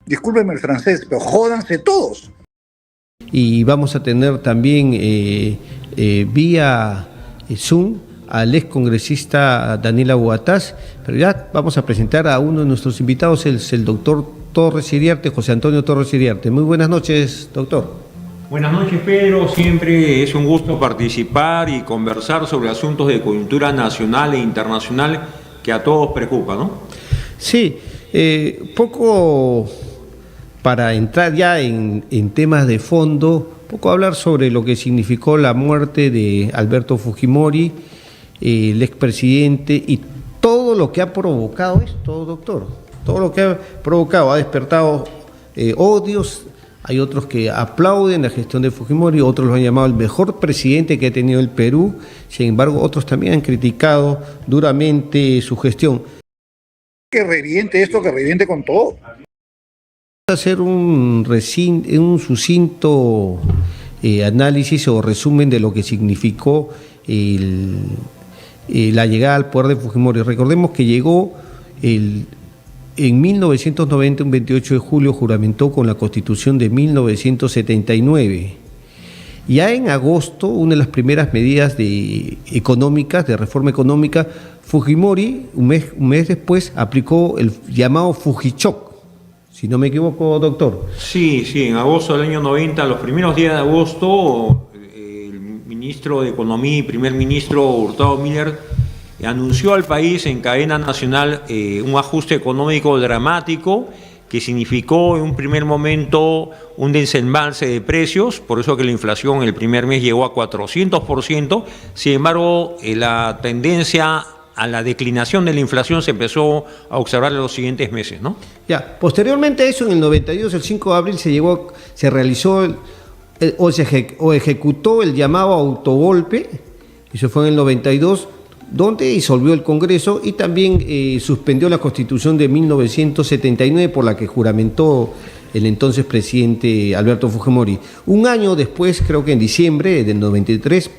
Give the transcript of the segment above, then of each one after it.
discúlpenme el francés, pero jódanse todos. Y vamos a tener también vía Zoom al ex congresista Daniel Aguataz, pero ya vamos a presentar a uno de nuestros invitados, es el doctor Torres Iriarte, José Antonio Torres Iriarte. Muy buenas noches, doctor. Buenas noches, Pedro. Siempre es un gusto participar y conversar sobre asuntos de coyuntura nacional e internacional que a todos preocupa, ¿no? Sí, poco para entrar ya en temas de fondo, poco hablar sobre lo que significó la muerte de Alberto Fujimori, el expresidente, y todo lo que ha provocado esto, doctor. Todo lo que ha provocado, ha despertado odios. Hay otros que aplauden la gestión de Fujimori, otros lo han llamado el mejor presidente que ha tenido el Perú. Sin embargo, otros también han criticado duramente su gestión. Que reviente esto, que reviente con todo. Hacer un sucinto análisis o resumen de lo que significó la llegada al poder de Fujimori. Recordemos que llegó en 1990, un 28 de julio, juramentó con la Constitución de 1979. Ya en agosto, una de las primeras medidas económicas, de reforma económica, Fujimori, un mes después, aplicó el llamado Fujichoc. Si no me equivoco, doctor. Sí, en agosto del año 90, los primeros días de agosto, el ministro de Economía y primer ministro Hurtado Miller anunció al país en cadena nacional un ajuste económico dramático que significó en un primer momento un desembalse de precios, por eso que la inflación el primer mes llegó a 400%, sin embargo la tendencia a la declinación de la inflación se empezó a observar en los siguientes meses, ¿no? Ya, posteriormente a eso, en el 92, el 5 de abril, se realizó o ejecutó el llamado autogolpe, eso fue en el 92, donde disolvió el Congreso y también suspendió la Constitución de 1979 por la que juramentó el entonces presidente Alberto Fujimori. Un año después, creo que en diciembre del 93,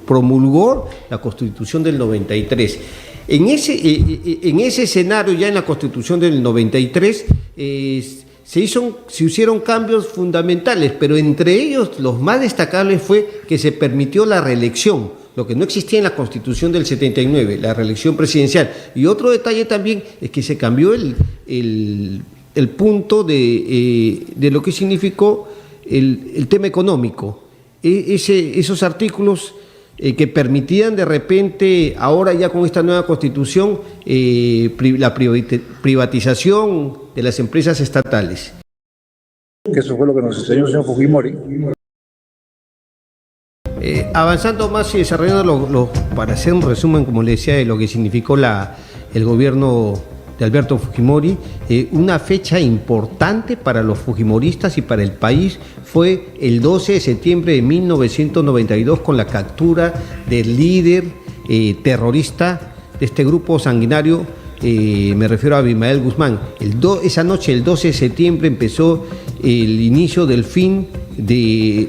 promulgó la Constitución del 93. En ese escenario, ya en la Constitución del 93, se hicieron cambios fundamentales, pero entre ellos los más destacables fue que se permitió la reelección, lo que no existía en la Constitución del 79, la reelección presidencial. Y otro detalle también es que se cambió el punto de lo que significó el tema económico. Esos artículos que permitían de repente, ahora ya con esta nueva Constitución, la privatización de las empresas estatales. Eso fue lo que nos enseñó el señor Fujimori. Avanzando más y desarrollando para hacer un resumen, como le decía, de lo que significó el gobierno de Alberto Fujimori, una fecha importante para los fujimoristas y para el país fue el 12 de septiembre de 1992 con la captura del líder terrorista de este grupo sanguinario, me refiero a Abimael Guzmán. Esa noche, el 12 de septiembre, empezó el inicio del fin de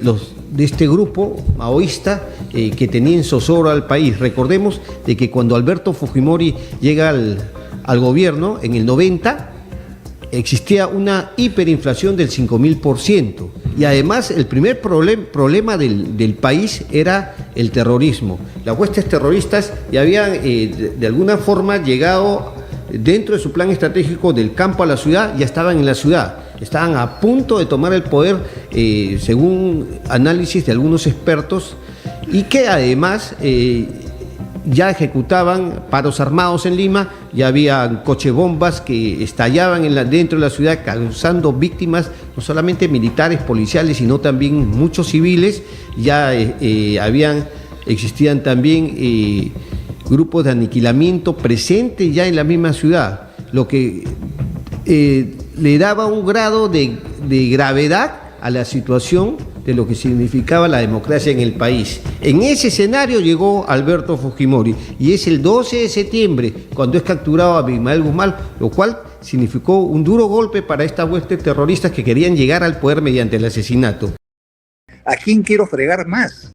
este grupo maoísta que tenía en zozobra al país. Recordemos de que cuando Alberto Fujimori llega al gobierno, en el 90, existía una hiperinflación del 5.000%. Y además el primer problema del país era el terrorismo. Las huestes terroristas ya habían de alguna forma llegado dentro de su plan estratégico del campo a la ciudad, ya estaban en la ciudad. Estaban a punto de tomar el poder, según análisis de algunos expertos, y que además ya ejecutaban paros armados en Lima, ya había cochebombas que estallaban dentro de la ciudad, causando víctimas no solamente militares, policiales, sino también muchos civiles. Ya existían también grupos de aniquilamiento presentes ya en la misma ciudad, lo que le daba un grado de gravedad a la situación de lo que significaba la democracia en el país. En ese escenario llegó Alberto Fujimori y es el 12 de septiembre cuando es capturado a Abimael Guzmán, lo cual significó un duro golpe para estas huestes terroristas que querían llegar al poder mediante el asesinato. ¿A quién quiero fregar más?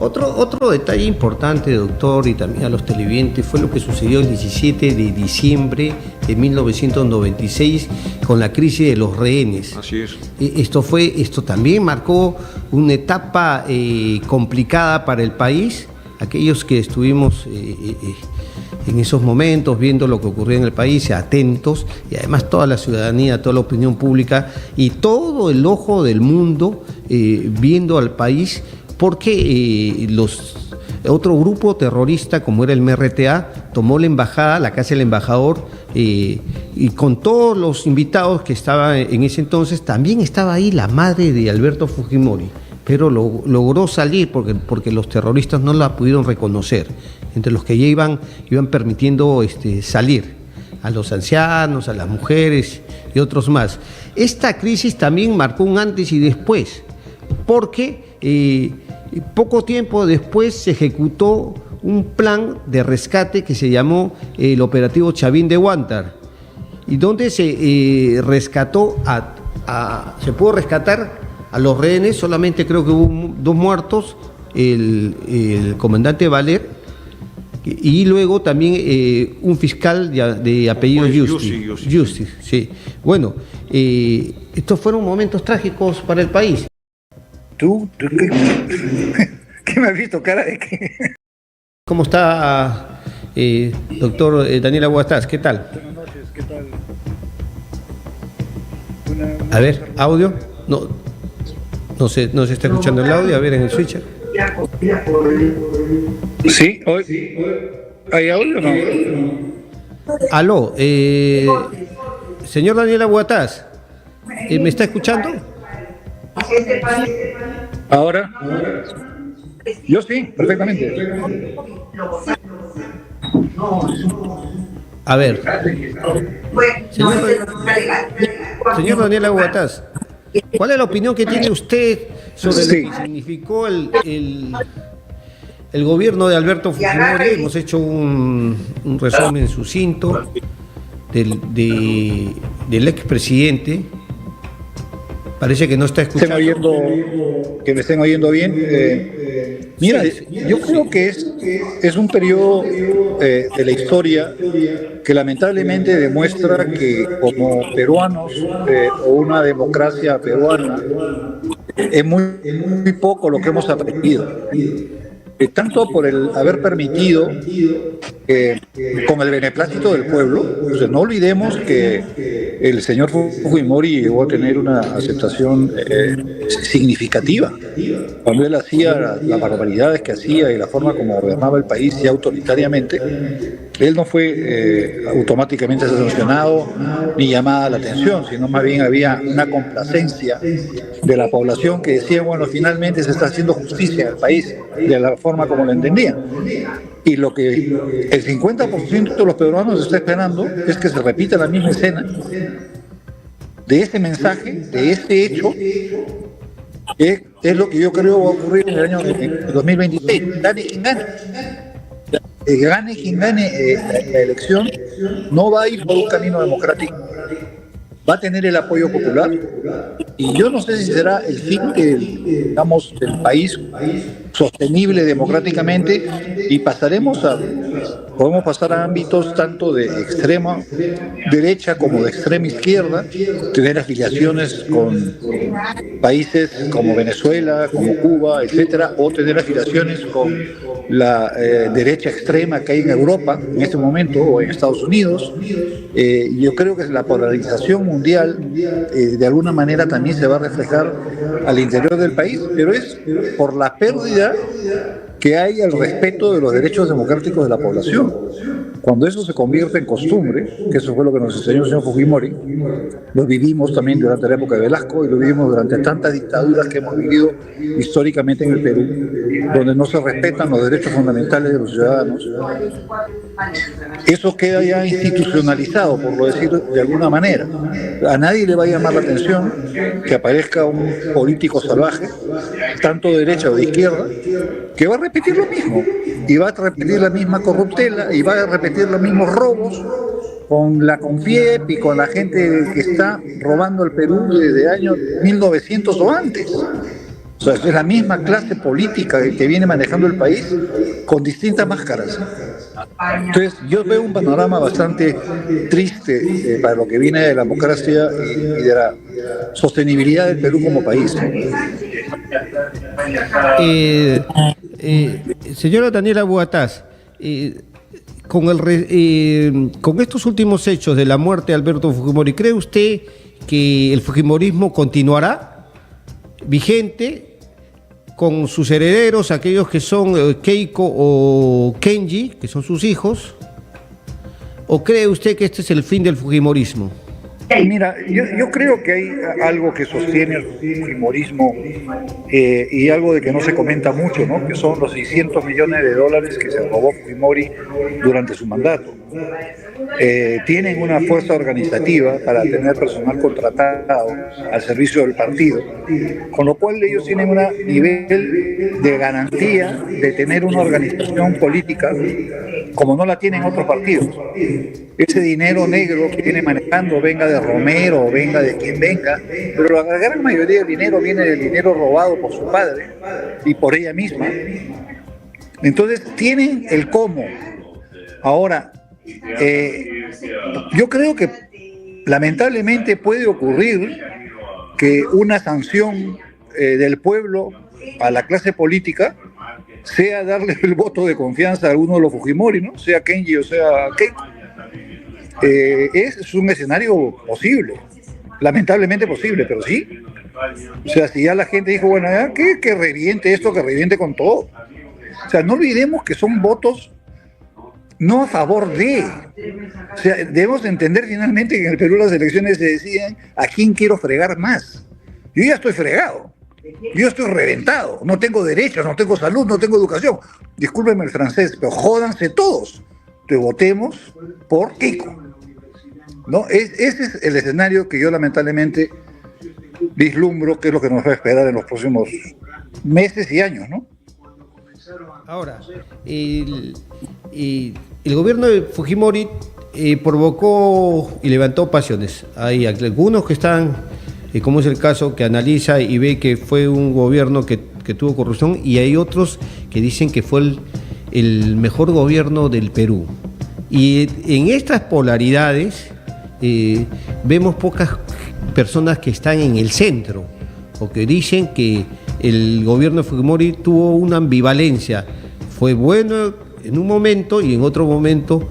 Otro detalle importante, doctor, y también a los televidentes, fue lo que sucedió el 17 de diciembre de 1996 con la crisis de los rehenes. Así es. Esto también marcó una etapa complicada para el país. Aquellos que estuvimos en esos momentos viendo lo que ocurría en el país, atentos, y además toda la ciudadanía, toda la opinión pública y todo el ojo del mundo viendo al país, porque otro grupo terrorista como era el MRTA tomó la embajada, la casa del embajador, y con todos los invitados que estaban en ese entonces, también estaba ahí la madre de Alberto Fujimori, pero logró salir porque los terroristas no la pudieron reconocer, entre los que ya iban permitiendo salir a los ancianos, a las mujeres y otros más. Esta crisis también marcó un antes y después, porque poco tiempo después se ejecutó un plan de rescate que se llamó el Operativo Chavín de Huántar, y donde se rescató se pudo rescatar a los rehenes. Solamente creo que hubo 2 muertos, el comandante Valer y luego también un fiscal de apellido Justice. Sí. Bueno, estos fueron momentos trágicos para el país. ¿Tú qué me has visto, cara de qué? ¿Cómo está, doctor Daniel Aguastás? ¿Qué tal? Buenas noches, ¿qué tal? A ver, audio. No se está escuchando el audio. A ver, en el switcher. Sí, hoy. ¿Hay audio o no? Aló, señor Daniel Aguastás, ¿me está escuchando? Ahora. Yo sí, perfectamente. A ver, señor Daniel Aguastás, ¿cuál es la opinión que tiene usted sobre lo que significó el gobierno de Alberto Fujimori? Hemos hecho un resumen sucinto del expresidente. Parece que no está escuchando. Que me estén oyendo bien. Mira, yo creo que es un periodo de la historia que lamentablemente demuestra que como peruanos o una democracia peruana es muy poco lo que hemos aprendido. Tanto por el haber permitido con el beneplácito del pueblo. Entonces, no olvidemos que el señor Fujimori llegó a tener una aceptación significativa. Cuando él hacía las barbaridades que hacía y la forma como gobernaba el país ya autoritariamente, él no fue automáticamente sancionado ni llamada la atención, sino más bien había una complacencia de la población que decía, bueno, finalmente se está haciendo justicia en el país, de la forma como lo entendía. Y lo que el 50% de los peruanos está esperando es que se repita la misma escena de ese mensaje, de ese hecho, que es lo que yo creo va a ocurrir en el año 2026. Gane quien gane. Gane quien gane la elección, no va a ir por un camino democrático, va a tener el apoyo popular, y yo no sé si será el fin del país sostenible democráticamente, y podemos pasar a ámbitos tanto de extrema derecha como de extrema izquierda, tener afiliaciones con países como Venezuela, como Cuba, etcétera, o tener afiliaciones con la derecha extrema que hay en Europa en este momento, o en Estados Unidos. Yo creo que la polarización mundial de alguna manera también se va a reflejar al interior del país, pero es por la pérdida que hay al respeto de los derechos democráticos de la población. Cuando eso se convierte en costumbre, que eso fue lo que nos enseñó el señor Fujimori, lo vivimos también durante la época de Velasco y lo vivimos durante tantas dictaduras que hemos vivido históricamente en el Perú, donde no se respetan los derechos fundamentales de los ciudadanos. Eso queda ya institucionalizado, por lo decir de alguna manera. A nadie le va a llamar la atención que aparezca un político salvaje, tanto de derecha o de izquierda, que va a repetir lo mismo, y va a repetir la misma corruptela, y va a repetir los mismos robos con la CONFIEP y con la gente que está robando el Perú desde años 1900 o antes. O O sea, es la misma clase política que viene manejando el país con distintas máscaras. Entonces, yo veo un panorama bastante triste para lo que viene de la democracia y de la sostenibilidad del Perú como país. Señora Daniela Buatás, con estos últimos hechos de la muerte de Alberto Fujimori, ¿cree usted que el fujimorismo continuará vigente con sus herederos, aquellos que son Keiko o Kenji, que son sus hijos? ¿O cree usted que este es el fin del fujimorismo? Mira, yo creo que hay algo que sostiene el fujimorismo y algo de que no se comenta mucho, ¿no? Que son los 600 millones de dólares que se robó Fujimori durante su mandato. Tienen una fuerza organizativa para tener personal contratado al servicio del partido, con lo cual ellos tienen un nivel de garantía de tener una organización política como no la tienen otros partidos. Ese dinero negro que viene manejando, venga de Romero, venga de quien venga, pero la gran mayoría del dinero viene del dinero robado por su padre y por ella misma. Entonces tienen el cómo. Ahora, yo creo que lamentablemente puede ocurrir que una sanción del pueblo a la clase política sea darle el voto de confianza a alguno de los Fujimori, ¿no? Sea Kenji o sea Keiko. Es un escenario posible, lamentablemente posible, pero sí. O sea, si ya la gente dijo, bueno, ya que reviente esto, que reviente con todo. O sea, no olvidemos que son votos no a favor de. O sea, debemos entender finalmente que en el Perú las elecciones se deciden a quién quiero fregar más. Yo ya estoy fregado. Yo estoy reventado. No tengo derechos, no tengo salud, no tengo educación. Discúlpenme el francés, pero jódanse todos. Te votemos por Keiko. ¿No? Ese es el escenario que yo lamentablemente vislumbro que es lo que nos va a esperar en los próximos meses y años, ¿no? Ahora, el gobierno de Fujimori provocó y levantó pasiones. Hay algunos que están, como es el caso, que analiza y ve que fue un gobierno que tuvo corrupción, y hay otros que dicen que fue el mejor gobierno del Perú. Y en estas polaridades vemos pocas personas que están en el centro, o que dicen que el gobierno de Fujimori tuvo una ambivalencia. Fue bueno en un momento y en otro momento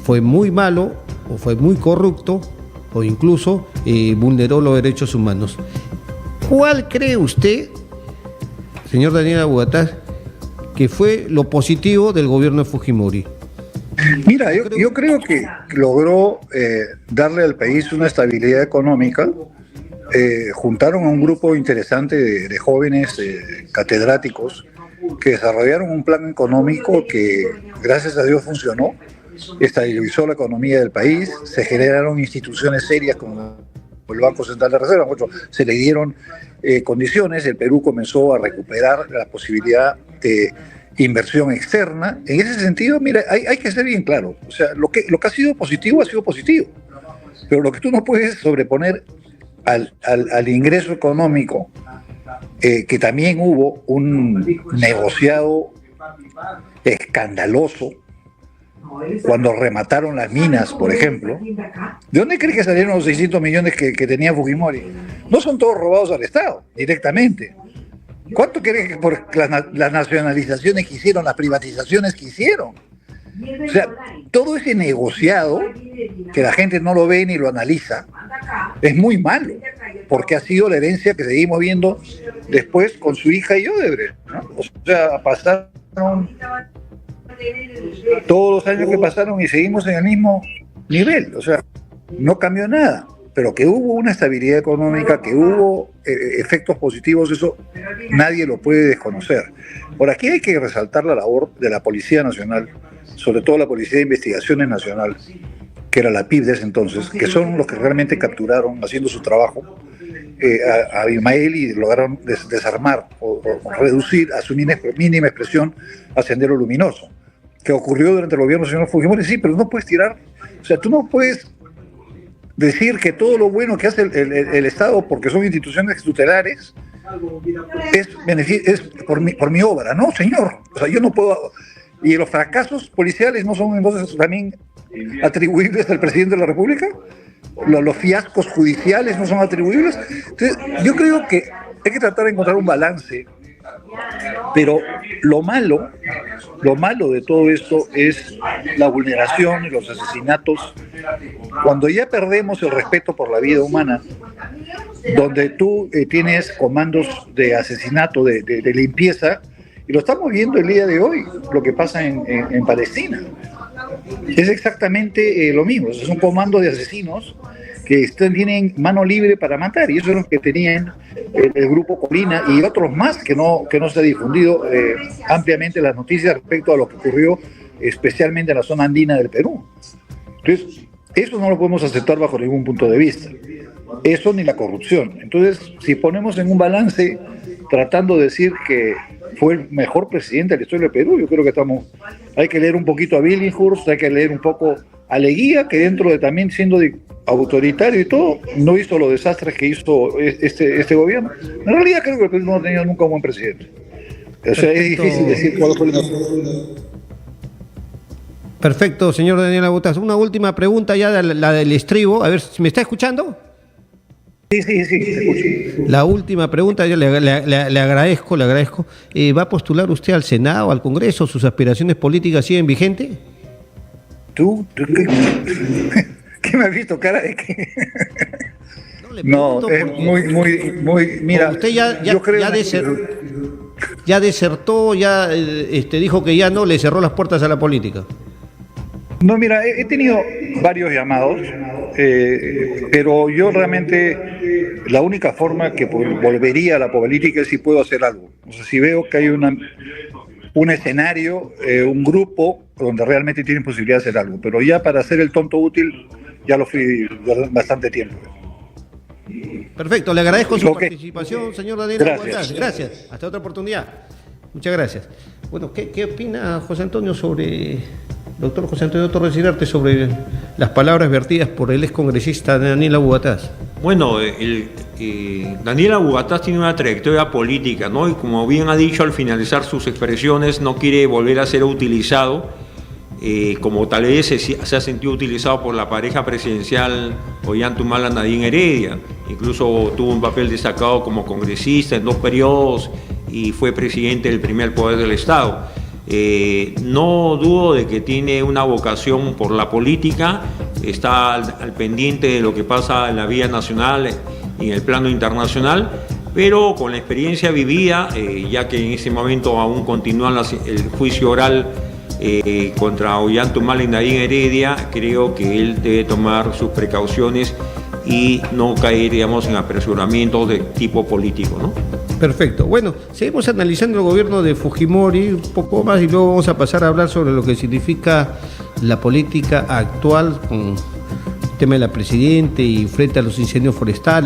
fue muy malo, o fue muy corrupto, o incluso vulneró los derechos humanos. ¿Cuál cree usted, señor Daniel Buatás, que fue lo positivo del gobierno de Fujimori? Mira, yo creo que logró darle al país una estabilidad económica. Juntaron a un grupo interesante de jóvenes catedráticos que desarrollaron un plan económico que, gracias a Dios, funcionó, estabilizó la economía del país, se generaron instituciones serias como el Banco Central de Reserva, se le dieron condiciones, el Perú comenzó a recuperar la posibilidad de inversión externa. En ese sentido, mira, hay que ser bien claro, o sea, lo que ha sido positivo, pero lo que tú no puedes sobreponer al ingreso económico, que también hubo un negociado escandaloso cuando remataron las minas, por ejemplo. ¿De dónde crees que salieron los 600 millones que tenía Fujimori? No son todos robados al Estado, directamente. ¿Cuánto crees que por las nacionalizaciones que hicieron, las privatizaciones que hicieron? O sea, todo ese negociado, que la gente no lo ve ni lo analiza, es muy malo, porque ha sido la herencia que seguimos viendo después con su hija y Odebrecht, ¿no? O sea, pasaron todos los años que pasaron y seguimos en el mismo nivel, o sea, no cambió nada, pero que hubo una estabilidad económica, que hubo efectos positivos, eso nadie lo puede desconocer. Por aquí hay que resaltar la labor de la Policía Nacional, sobre todo la Policía de Investigaciones Nacional, que era la PIB de ese entonces, que son los que realmente capturaron, haciendo su trabajo, a Abimael, y lograron desarmar o reducir a su mínima expresión a Sendero Luminoso, que ocurrió durante el gobierno del señor Fujimori. Sí, pero no puedes tirar, o sea, tú no puedes decir que todo lo bueno que hace el Estado, porque son instituciones tutelares, es por mi obra, no, señor. O sea, yo no puedo. ¿Y los fracasos policiales no son entonces también atribuibles al presidente de la República? ¿Los fiascos judiciales no son atribuibles? Entonces, yo creo que hay que tratar de encontrar un balance, pero lo malo de todo esto es la vulneración y los asesinatos. Cuando ya perdemos el respeto por la vida humana, donde tú tienes comandos de asesinato, de limpieza, y lo estamos viendo el día de hoy, lo que pasa en Palestina. Es exactamente lo mismo, es un comando de asesinos que tienen mano libre para matar, y eso es lo que tenían el grupo Colina y otros más que no se ha difundido ampliamente las noticias respecto a lo que ocurrió especialmente en la zona andina del Perú. Entonces, eso no lo podemos aceptar bajo ningún punto de vista. Eso ni la corrupción. Entonces, si ponemos en un balance tratando de decir que fue el mejor presidente de la historia del Perú, yo creo que hay que leer un poquito a Billinghurst, hay que leer un poco a Leguía, que dentro de también siendo autoritario y todo, no hizo los desastres que hizo este gobierno. En realidad creo que el Perú no ha tenido nunca un buen presidente. O sea, es difícil decir cuál fue el mejor. Perfecto, señor Daniel Aboutaz. Una última pregunta ya, la del estribo. A ver, ¿me está escuchando? Sí, te escucho. La última pregunta, yo le agradezco. ¿Va a postular usted al Senado, al Congreso? ¿Sus aspiraciones políticas siguen vigentes? ¿Tú ¿qué me has visto, cara de que? No, es muy, mira, usted yo creo ya desertó, dijo que ya no le cerró las puertas a la política. No, mira, he tenido varios llamados, pero yo realmente la única forma que volvería a la política es si puedo hacer algo. O sea, si veo que hay un escenario, un grupo donde realmente tienen posibilidad de hacer algo. Pero ya para hacer el tonto útil, ya lo fui bastante tiempo. Perfecto, le agradezco su participación, señor Daniel Gracias. Gracias, hasta otra oportunidad. Muchas gracias. Bueno, ¿qué opina José Antonio doctor José Antonio Torres Girarte, sobre las palabras vertidas por el excongresista Daniel Aboutaz? Bueno, Daniel Aboutaz tiene una trayectoria política, ¿no? Y como bien ha dicho al finalizar sus expresiones, no quiere volver a ser utilizado, como tal vez se ha sentido utilizado por la pareja presidencial Ollanta Nadine Heredia. Incluso tuvo un papel destacado como congresista en 2 periodos y fue presidente del primer poder del Estado. No dudo de que tiene una vocación por la política, está al pendiente de lo que pasa en la vida nacional y en el plano internacional, pero con la experiencia vivida, ya que en ese momento aún continúa el juicio oral contra Ollanta Nadine Heredia, creo que él debe tomar sus precauciones y no caer, digamos, en apresuramientos de tipo político, ¿no? Perfecto. Bueno, seguimos analizando el gobierno de Fujimori un poco más y luego vamos a pasar a hablar sobre lo que significa la política actual con el tema de la presidenta y frente a los incendios forestales.